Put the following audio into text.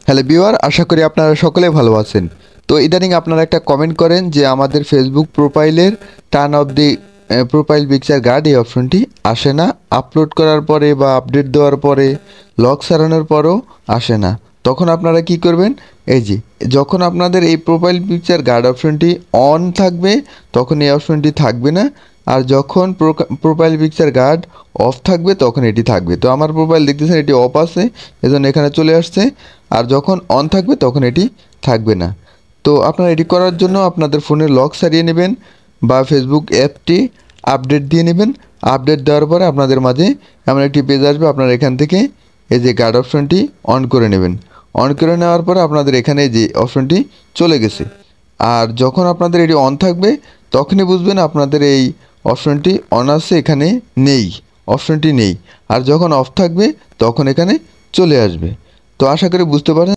Hello viewer, আশা করি আপনারা সকলে ভালো আছেন। তো ইদানিং আপনারা একটা কমেন্ট করেন যে আমাদের ফেসবুক প্রোফাইলের turn off the profile picture guard এই অপশনটি আসে না। আপলোড করার পরে বা আপডেট দেওয়ার পরে লক সারানোর পরেও আসে না। তখন আপনারা কি করবেন? এই যে যখন আপনাদের এই প্রোফাইল পিকচার গার্ড অপশনটি অন থাকবে তখন এই অপশনটি থাকবে না, আর যখন প্রোফাইল পিকচার গার্ড অফ থাকবে তখন এটি থাকবে। তো আমার প্রোফাইল দেখতেছেন এটি অফ আছে, এজন্য এখানে চলে আসছে। আর যখন অন থাকবে তখন এটি থাকবে না। তো আপনারা এটি করার জন্য আপনাদের ফোনের লক সারিয়ে নেবেন বা ফেসবুক অ্যাপটি আপডেট দিয়ে নেবেন। আপডেট দেওয়ার পরে আপনাদের মাঝে এমন একটি পেজ আসবে, আপনারা এখান থেকে এই যে গার্ড অপশনটি অন করে নেবেন। অন করে নেওয়ার পরে আপনাদের এখানে যে অপশনটি চলে গেছে। আর যখন আপনাদের এটি অন থাকবে তখনই বুঝবেন আপনাদের এই অপশনটি অন আছে, এখানে নেই, অপশনটি নেই। আর যখন অফ থাকবে তখন এখানে চলে আসবে। তো আশা করি বুঝতে পারেন।